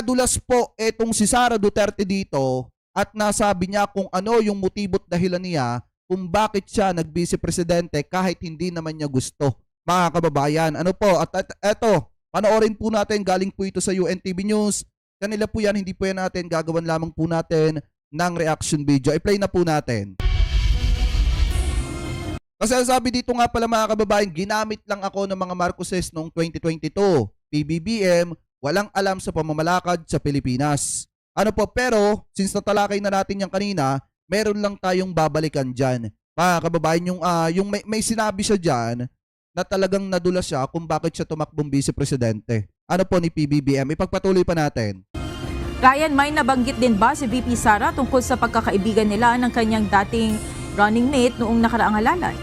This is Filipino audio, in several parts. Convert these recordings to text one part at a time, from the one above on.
nadulas po etong si Sara Duterte dito at nasabi niya kung ano yung motibo't dahilan niya kung bakit siya nag-vice presidente kahit hindi naman niya gusto. Mga kababayan, ano po, at eto, panoorin po natin, galing po ito sa UNTV News. Kanila po yan, hindi po yan natin, gagawan lamang po natin ng reaction video. I-play na po natin. Kasi sabi dito nga pala mga kababayan, ginamit lang ako ng mga Marcoses noong 2022. PBBM, walang alam sa pamamalakad sa Pilipinas. Ano po, pero since natalakay na natin yan kanina, meron lang tayong babalikan dyan. Mga kababayan, yung may sinabi siya dyan na talagang nadulas siya kung bakit siya tumakbong vice-presidente. Ano po ni PBBM? Ipagpatuloy pa natin. Ryan, may nabanggit din ba si VP Sara tungkol sa pagkakaibigan nila ng kanyang dating running mate noong nakaraang halalay?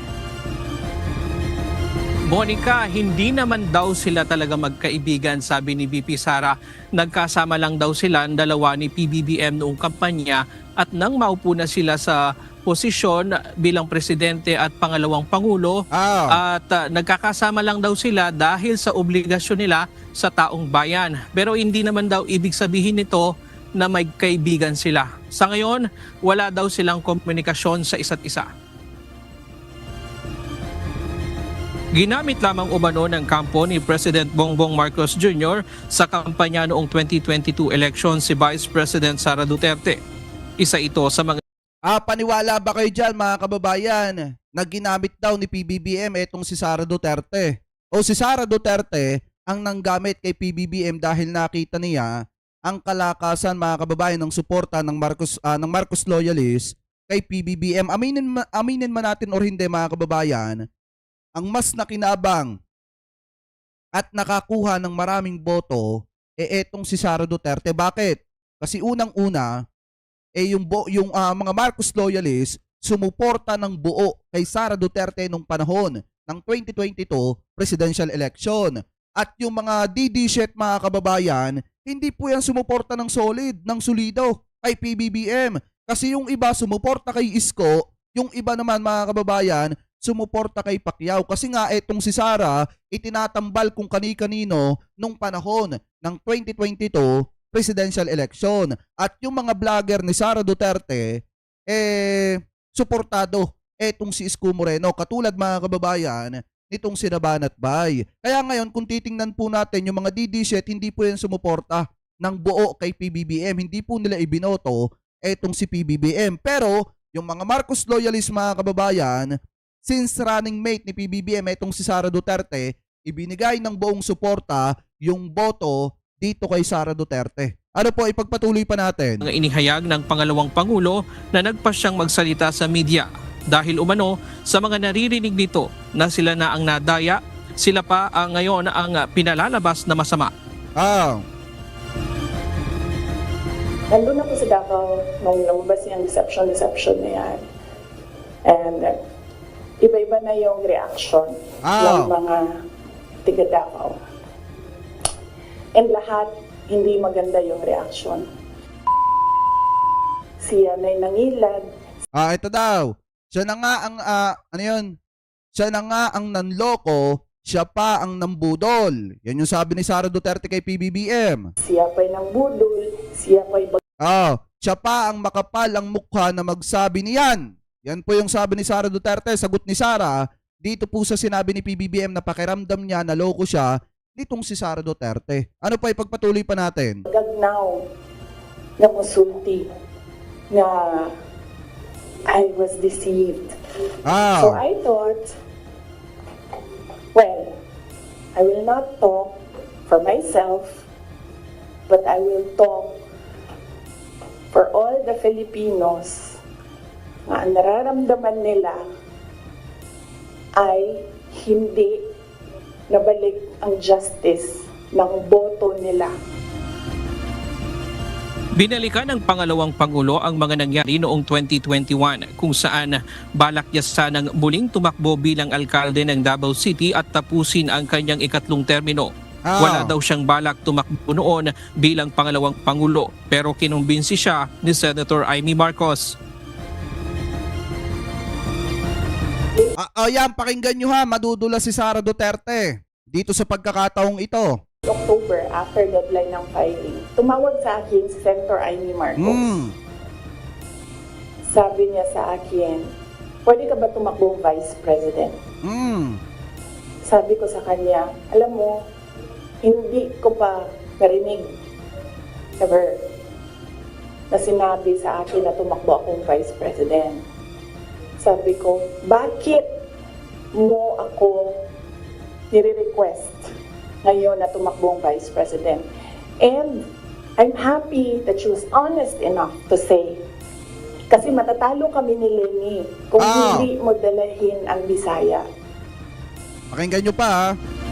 Monica, hindi naman daw sila talaga magkaibigan, sabi ni VP Sara. Nagkasama lang daw sila ang dalawa ni PBBM noong kampanya at nang maupo na sila sa posisyon bilang presidente at pangalawang pangulo at nagkakasama lang daw sila dahil sa obligasyon nila sa taong bayan. Pero hindi naman daw ibig sabihin nito na may kaibigan sila. Sa ngayon, wala daw silang komunikasyon sa isa't isa. Ginamit lamang umano ng kampo ni President Bongbong Marcos Jr. sa kampanya noong 2022 election si Vice President Sara Duterte. Isa ito sa mga... Paniwala ba kayo dyan mga kababayan na ginamit daw ni PBBM etong si Sara Duterte? O si Sara Duterte ang nanggamit kay PBBM dahil nakita niya ang kalakasan mga kababayan ng suporta ng Marcos loyalist kay PBBM. Aminin man natin or hindi mga kababayan, ang mas nakinabang at nakakuha ng maraming boto etong si Sara Duterte. Bakit? Kasi unang-una yung mga Marcos loyalists sumuporta ng buo kay Sara Duterte nung panahon ng 2022 presidential election. At yung mga DD-shit mga kababayan, hindi po yan sumuporta ng solido kay PBBM. Kasi yung iba sumuporta kay Isko, yung iba naman mga kababayan sumuporta kay Pacquiao. Kasi nga etong si Sara itinatambal kung kani-kanino nung panahon ng 2022 presidential election. At yung mga vlogger ni Sara Duterte suportado etong si Isko Moreno, katulad mga kababayan nitong si Nabanat Bay. Kaya ngayon kung titingnan po natin yung mga DD-shit, hindi po yan sumuporta ng buo kay PBBM. Hindi po nila ibinoto etong si PBBM. Pero yung mga Marcos loyalist mga kababayan, since running mate ni PBBM itong si Sara Duterte, ibinigay ng buong suporta yung boto dito kay Sara Duterte. Ano po, ipagpatuloy pa natin. Mga inihayag ng pangalawang pangulo na nagpasyang magsalita sa media dahil umano sa mga naririnig nito na sila na ang nadaya, sila pa ngayon ang pinalalabas na masama. Nandun ako sa Davao nung lumabas yung deception na yan. And iba-iba na yung reaction ng mga tiga Davao. And lahat, hindi maganda yung reaction. Siya na'y nangilad. Ito daw. Siya na nga ang, Siya na nga ang nanloko, siya pa ang nambudol. Yan yung sabi ni Sara Duterte kay PBBM. Siya pa'y nangbudol, siya pa'y siya pa ang makapal ang mukha na magsabi niyan. Yan po yung sabi ni Sara Duterte. Sagot ni Sara dito po sa sinabi ni PBBM na pakiramdam niya na loko siya nitong si Sara Duterte. Ano pa, ipagpatuloy pa natin. gagnaw na musulti na I was deceived. So I thought, well, I will not talk for myself, but I will talk for all the Filipinos na ang nararamdaman nila ay hindi nabalik ang justice ng boto nila. Binalikan ng pangalawang pangulo ang mga nangyari noong 2021 kung saan balak niya sanang muling tumakbo bilang alkalde ng Davao City at tapusin ang kanyang ikatlong termino. Wala daw siyang balak tumakbo noon bilang pangalawang pangulo pero kinumbinsi siya ni Senator Amy Marcos. Yan, pakinggan nyo ha, madudula si Sara Duterte dito sa pagkakataong ito. October, after deadline ng filing, tumawag sa akin si Senator Amy Marcos. Sabi niya sa akin, pwede ka ba tumakbong Vice President? Sabi ko sa kanya, alam mo, hindi ko pa narinig ever na sinabi sa akin na tumakbo akong Vice President. Sabi ko, bakit mo ako nire-request ngayon na tumakbo ang Vice President? And I'm happy that she was honest enough to say, kasi matatalo kami ni Lenny kung hindi mo dalahin ang Bisaya. Pakinggan nyo pa ha.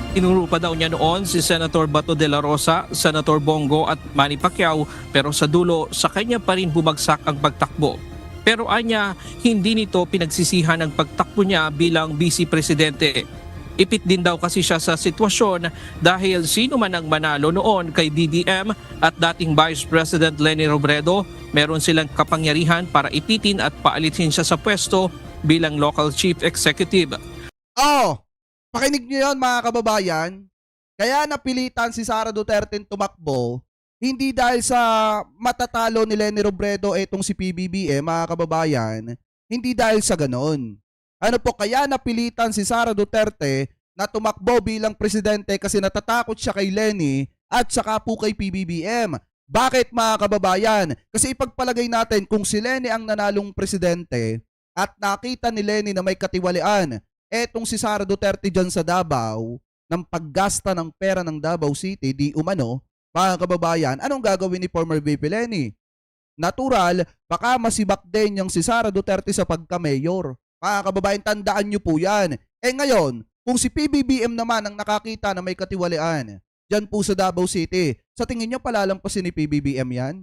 Tinuro pa daw niya noon si Senator Bato de la Rosa, Senator Bongo at Manny Pacquiao, pero sa dulo sa kanya pa rin bumagsak ang pagtakbo. Pero anya, hindi nito pinagsisihan ang pagtakbo niya bilang Vice Presidente. Ipit din daw kasi siya sa sitwasyon dahil sino man ang manalo noon kay BBM at dating Vice President Leni Robredo, meron silang kapangyarihan para ipitin at paalisin siya sa pwesto bilang local chief executive. Pakinig nyo yun mga kababayan. Kaya napilitan si Sara Duterte tumakbo, hindi dahil sa matatalo ni Leni Robredo etong si PBBM mga kababayan, hindi dahil sa ganon. Ano po, kaya napilitan si Sara Duterte na tumakbo bilang presidente kasi natatakot siya kay Leni at saka po kay PBBM. Bakit mga kababayan? Kasi ipagpalagay natin kung si Leni ang nanalong presidente at nakita ni Leni na may katiwalian etong si Sara Duterte dyan sa Davao ng paggasta ng pera ng Davao City, di umano, mga kababayan, anong gagawin ni former VP Leni? Natural, baka masibak din yung si Sara Duterte sa pagka-mayor. Mga kababayan, tandaan nyo po yan. Ngayon, kung si PBBM naman ang nakakita na may katiwalian dyan po sa Davao City, sa tingin nyo palalampasin ni PBBM yan?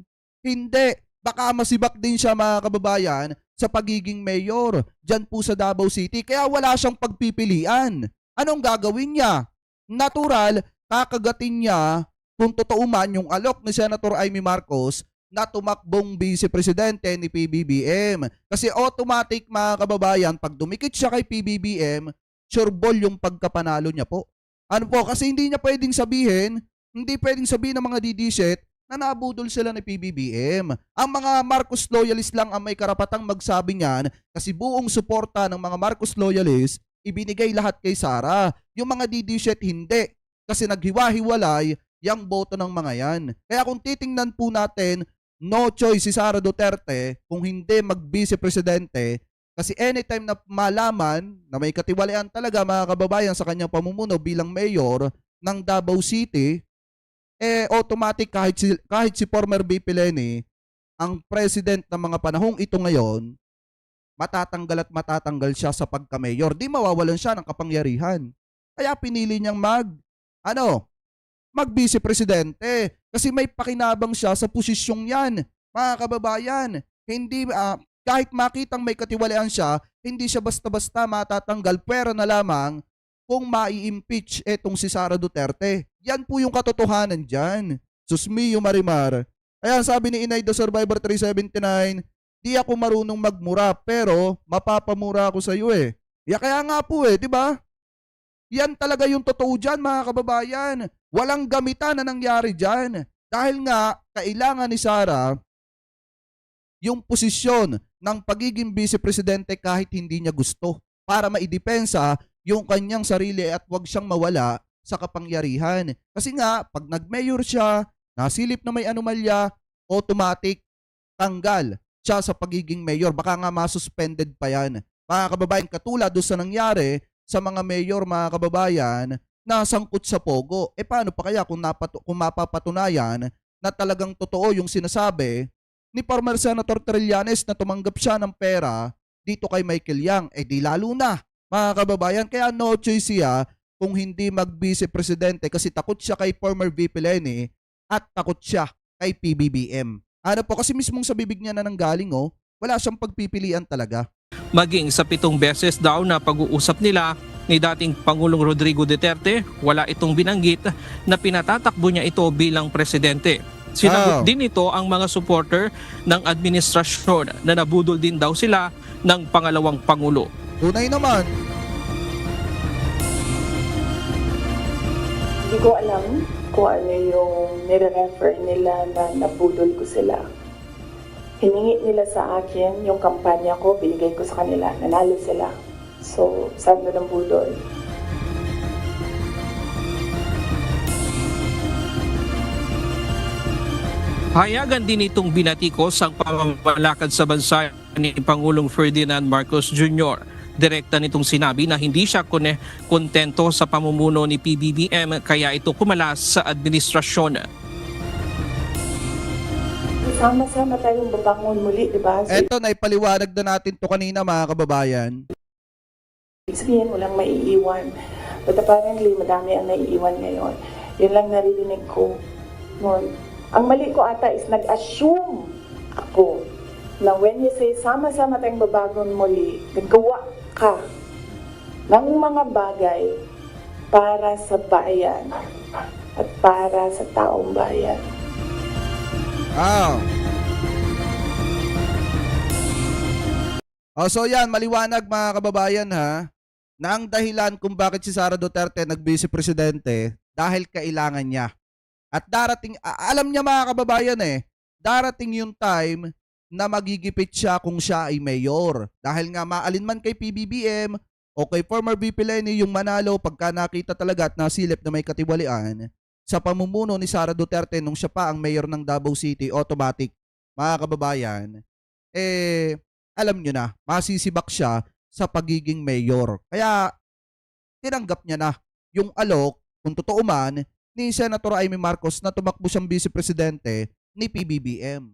Hindi. Baka masibak din siya mga kababayan sa pagiging mayor dyan po sa Davao City. Kaya wala siyang pagpipilian. Anong gagawin niya? Natural, kakagatin niya kung totoo man yung alok ni Senator Amy Marcos na tumakbong vice-presidente ni PBBM. Kasi automatic mga kababayan, pag dumikit siya kay PBBM, sure ball yung pagkapanalo niya po. Ano po? Kasi hindi niya pwedeng sabihin ng mga didiset na nabudol sila ni PBBM. Ang mga Marcos loyalist lang ang may karapatang magsabi niyan kasi buong suporta ng mga Marcos loyalist ibinigay lahat kay Sara. Yung mga didiset hindi kasi naghiwa-hiwalay yung boto ng mga yan. Kaya kung titingnan po natin, no choice si Sara Duterte kung hindi mag-vice presidente kasi anytime na malaman na may katiwalian talaga mga kababayan sa kanyang pamumuno bilang mayor ng Davao City, automatic kahit si former VP Leni, ang president ng mga panahong ito ngayon, matatanggal at matatanggal siya sa pagka-mayor. Di mawawalan siya ng kapangyarihan. Kaya pinili niyang mag-vice presidente kasi may pakinabang siya sa posisyong yan. Mga kababayan, hindi kahit makitang may katiwalian siya, hindi siya basta-basta matatanggal, pwera na lamang kung mai-impeach etong si Sara Duterte. Yan po yung katotohanan dyan. Susmiyo Marimar. Ayan, sabi ni Inay the Survivor 379, di ako marunong magmura pero mapapamura ako sa iyo eh. Kaya nga po di ba? Yan talaga yung totoo dyan mga kababayan. Walang gamitan na nangyari dyan. Dahil nga, kailangan ni Sara yung posisyon ng pagiging vice-presidente kahit hindi niya gusto para maidepensa yung kanyang sarili at wag siyang mawala sa kapangyarihan. Kasi nga, pag nag-mayor siya, nasilip na may anomalya, automatic tanggal siya sa pagiging mayor. Baka nga masuspended pa yan. Mga kababayan, katulad doon sa nangyari sa mga mayor, mga kababayan, na sangkot sa pogo. Paano pa kaya kung mapapatunayan na talagang totoo yung sinasabi ni former Senator Trillanes na tumanggap siya ng pera dito kay Michael Yang? Di lalo na, mga kababayan. Kaya no choice siya kung hindi mag-vice presidente kasi takot siya kay former VP Leni at takot siya kay PBBM. Ano po, kasi mismong sa bibig niya na nanggaling wala siyang pagpipilian talaga. Maging sa 7 beses daw na pag-uusap nila ni dating Pangulong Rodrigo Duterte, wala itong binanggit na pinatatakbo niya ito bilang presidente. Sinagot din ito ang mga supporter ng administrasyon na nabudol din daw sila ng pangalawang Pangulo. Tunay naman. Hindi ko alam kung ano yung nire-refer nila na nabudol ko sila. Hiningi nila sa akin yung kampanya ko, binigay ko sa kanila, nanalo sila. So, saan na ng budol? Hayagan din itong binatikos ang pamamalakad sa bansa ni Pangulong Ferdinand Marcos Jr. Direkta nitong sinabi na hindi siya kontento sa pamumuno ni PBBM kaya ito kumalas sa administrasyon. Sama-sama tayong babangon muli, di ba? So, Eto, naipaliwanag na natin to kanina mga kababayan. ibig sabihin, walang maiiwan. But apparently, madami ang naiiwan ngayon. Yun lang naririnig ko noon. Ang mali ko ata is nag-assume ako na when you say sama-sama tayong babangon muli, naggawa ka ng mga bagay para sa bayan at para sa taong bayan. So yan, maliwanag mga kababayan ha, na ang dahilan kung bakit si Sara Duterte nag-vice presidente dahil kailangan niya. At darating, alam niya mga kababayan darating yung time na magigipit siya kung siya ay mayor. Dahil nga maalinman kay PBBM o kay former VP Leni yung manalo pagka nakita talaga at nasilip na may katiwalian sa pamumuno ni Sara Duterte nung siya pa ang mayor ng Davao City, automatic, mga kababayan, alam nyo na, masisibak siya sa pagiging mayor. Kaya, tinanggap niya na yung alok, kung totoo man, ni Senator Amy Marcos na tumakbo siyang vice presidente ni PBBM.